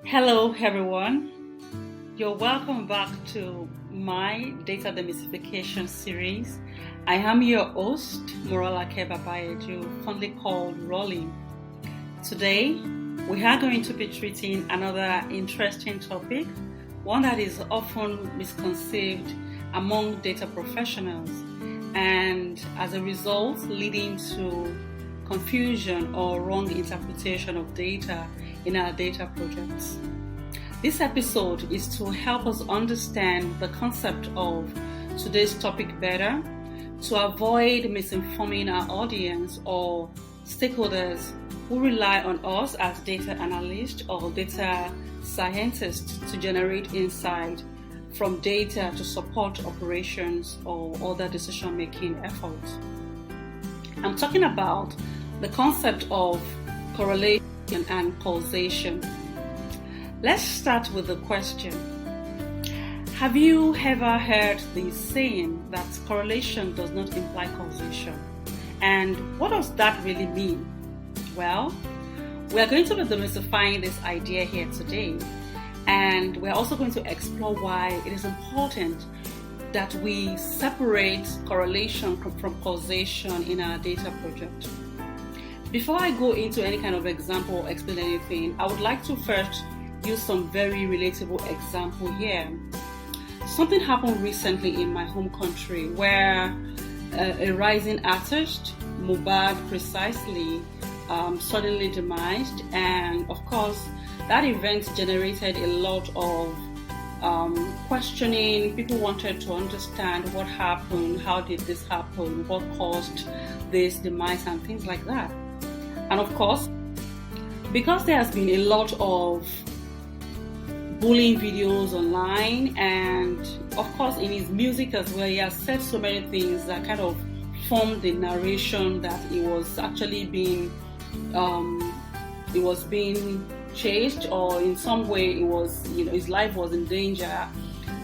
Hello, everyone. You're welcome back to my Data Demystification series. I am your host, Moralake Babayeju, fondly called Rolly. Today, we are going to be treating another interesting topic, one that is often misconceived among data professionals, and as a result, leading to confusion or wrong interpretation of data in our data projects. This episode is to help us understand the concept of today's topic better, to avoid misinforming our audience or stakeholders who rely on us as data analysts or data scientists to generate insight from data to support operations or other decision-making efforts. I'm talking about the concept of correlation and causation. Let's start with the question. Have you ever heard the saying that correlation does not imply causation? And what does that really mean? Well, we are going to be demystifying this idea here today, and we're also going to explore why it is important that we separate correlation from causation in our data project. Before I go into any kind of example or explain anything, I would like to first use some very relatable example here. Something happened recently in my home country where a rising artist, Mohbad precisely, suddenly demised, and of course that event generated a lot of questioning. People wanted to understand what happened, how did this happen, what caused this demise, and things like that. And of course, because there has been a lot of bullying videos online, and of course in his music as well, he has said so many things that kind of formed the narration that he was actually being chased, or in some way his life was in danger.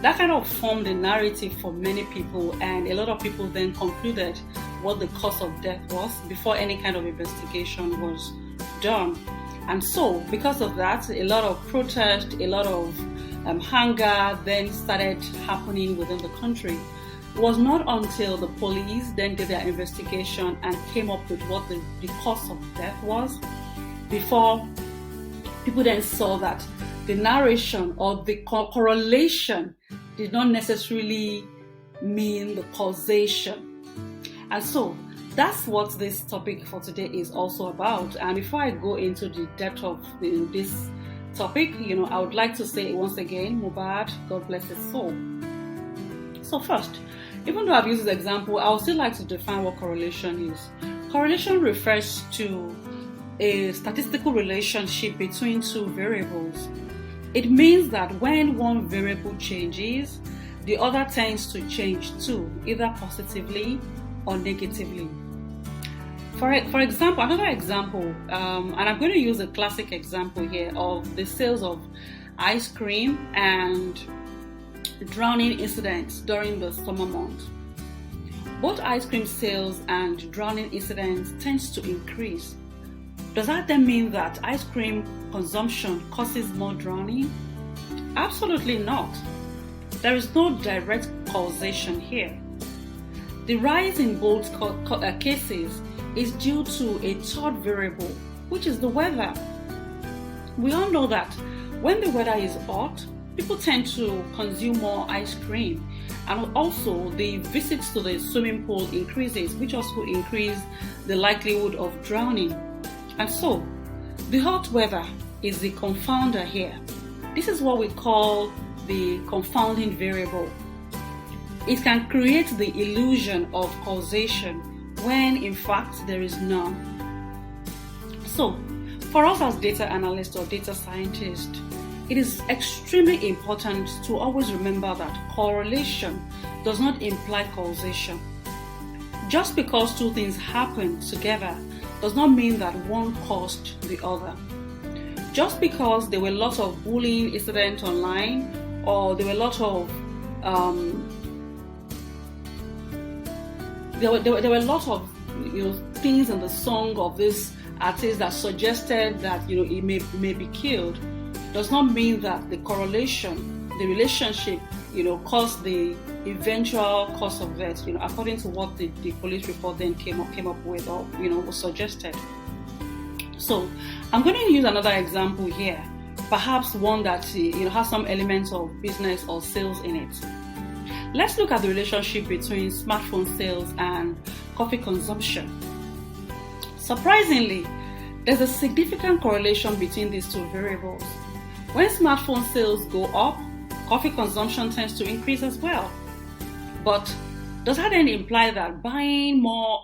That kind of formed the narrative for many people, and a lot of people then concluded what the cause of death was before any kind of investigation was done. And so, because of that, a lot of protest, a lot of anger then started happening within the country. It was not until the police then did their investigation and came up with what the cause of death was, before people then saw that the narration or the correlation did not necessarily mean the causation. And so that's what this topic for today is also about. And before I go into the depth of this topic, I would like to say once again, Mohbad, God bless his soul. So first, even though I've used this example, I would still like to define what correlation is. Correlation refers to a statistical relationship between two variables. It means that when one variable changes, the other tends to change too, either positively or negatively. For example, another example, and I'm going to use a classic example here of the sales of ice cream and drowning incidents during the summer months. Both ice cream sales and drowning incidents tends to increase. Does that then mean that ice cream consumption causes more drowning? Absolutely not. There is no direct causation here. The rise in both cases is due to a third variable, which is the weather. We all know that when the weather is hot, people tend to consume more ice cream, and also the visits to the swimming pool increases, which also increase the likelihood of drowning. And so, the hot weather is the confounder here. This is what we call the confounding variable. It can create the illusion of causation when in fact there is none. So, for us as data analysts or data scientists, it is extremely important to always remember that correlation does not imply causation. Just because two things happen together does not mean that one caused the other. Just because there were lots of bullying incidents online, or there were lots of there were a lot of things in the song of this artist that suggested that he may be killed, does not mean that the correlation, the relationship, caused the eventual cause of death, according to what the police report then came up with, or, was suggested. So I'm going to use another example here, perhaps one that, has some elements of business or sales in it. Let's look at the relationship between smartphone sales and coffee consumption. Surprisingly, there's a significant correlation between these two variables. When smartphone sales go up, coffee consumption tends to increase as well. But does that then imply that buying more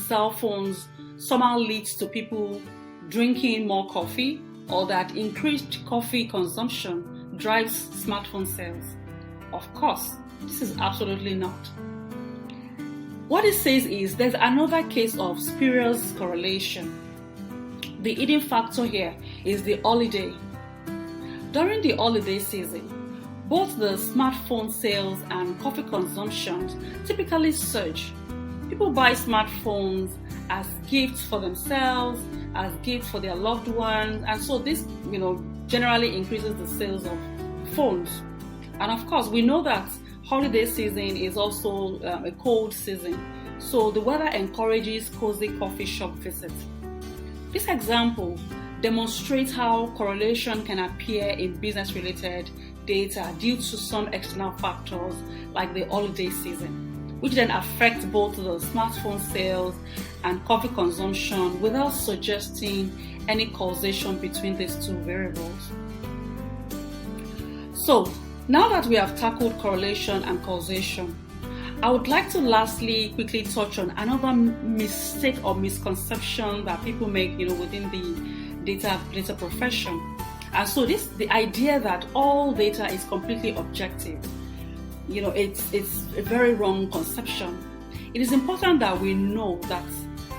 cell phones somehow leads to people drinking more coffee, or that increased coffee consumption drives smartphone sales? Of course, this is absolutely not. What it says is there's another case of spurious correlation. The hidden factor here is the holiday. During the holiday season, both the smartphone sales and coffee consumption typically surge. People buy smartphones as gifts for themselves, as gifts for their loved ones, and so this, generally increases the sales of phones. And of course, we know that holiday season is also a cold season, so the weather encourages cozy coffee shop visits. This example demonstrates how correlation can appear in business-related data due to some external factors like the holiday season, which then affect both the smartphone sales and coffee consumption without suggesting any causation between these two variables. So, now that we have tackled correlation and causation, I would like to lastly quickly touch on another mistake or misconception that people make, within the data profession. And so the idea that all data is completely objective, it's a very wrong conception. It is important that we know that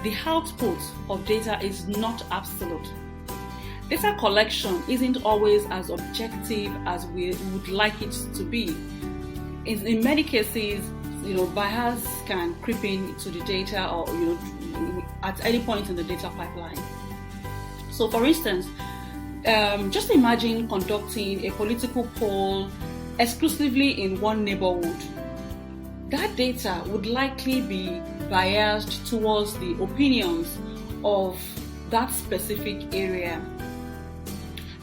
the output of data is not absolute. Data collection isn't always as objective as we would like it to be. In many cases, bias can creep into the data, or at any point in the data pipeline. So, for instance, just imagine conducting a political poll exclusively in one neighborhood. That data would likely be biased towards the opinions of that specific area.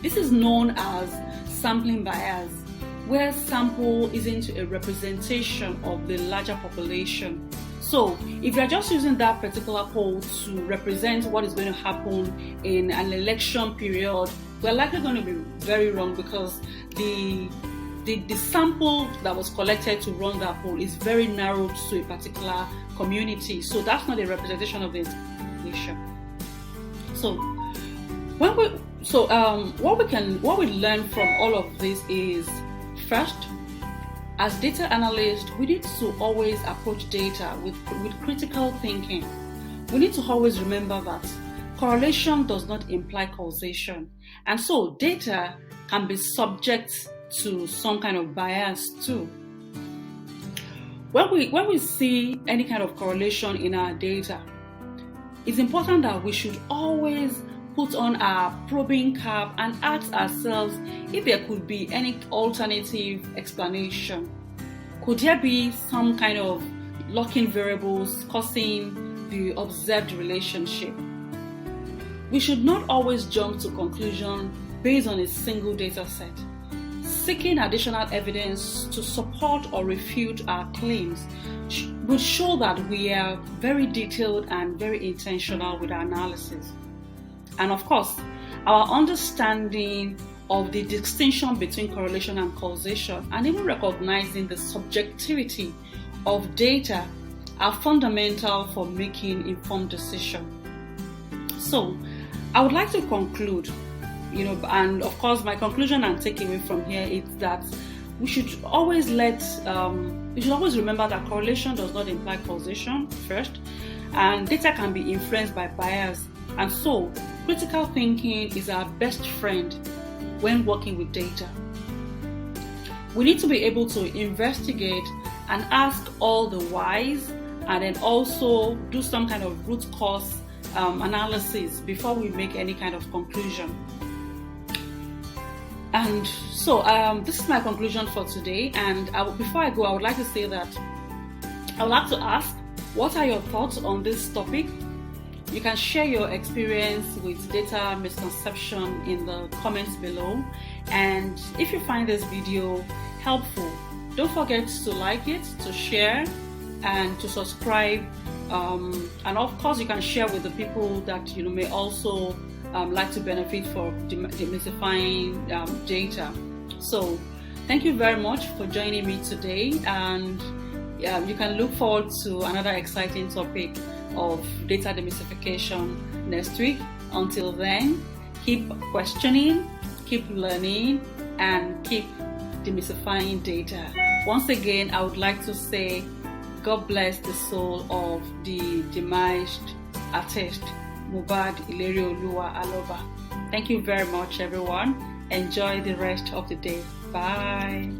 This is known as sampling bias, where sample isn't a representation of the larger population. So, if you're just using that particular poll to represent what is going to happen in an election period, we're likely going to be very wrong, because the sample that was collected to run that poll is very narrowed to a particular community. So that's not a representation of the population. So, what we learn from all of this is, first, as data analysts, we need to always approach data with critical thinking. We need to always remember that correlation does not imply causation, and so data can be subject to some kind of bias too. When we see any kind of correlation in our data, it's important that we should always put on our probing cap and ask ourselves if there could be any alternative explanation. Could there be some kind of locking variables causing the observed relationship? We should not always jump to conclusion based on a single data set. Seeking additional evidence to support or refute our claims would show that we are very detailed and very intentional with our analysis. And of course, our understanding of the distinction between correlation and causation, and even recognizing the subjectivity of data, are fundamental for making informed decisions. So, I would like to conclude, and of course, my conclusion and takeaway from here is that we should always remember that correlation does not imply causation, first, and data can be influenced by bias, and so critical thinking is our best friend when working with data. We need to be able to investigate and ask all the whys, and then also do some kind of root cause analysis before we make any kind of conclusion. And so this is my conclusion for today. And before I go, I would like to say that I would like to ask, what are your thoughts on this topic? You can share your experience with data misconception in the comments below. And if you find this video helpful, don't forget to like it, to share, and to subscribe. And of course, you can share with the people that may also like to benefit from demystifying data. So thank you very much for joining me today, and you can look forward to another exciting topic of data demystification next week. Until then, keep questioning, keep learning, and keep demystifying data. Once again, I would like to say God bless the soul of the demised artist Mohbad Ilerioluwa Aloba. Thank you very much, everyone. Enjoy the rest of the day. Bye.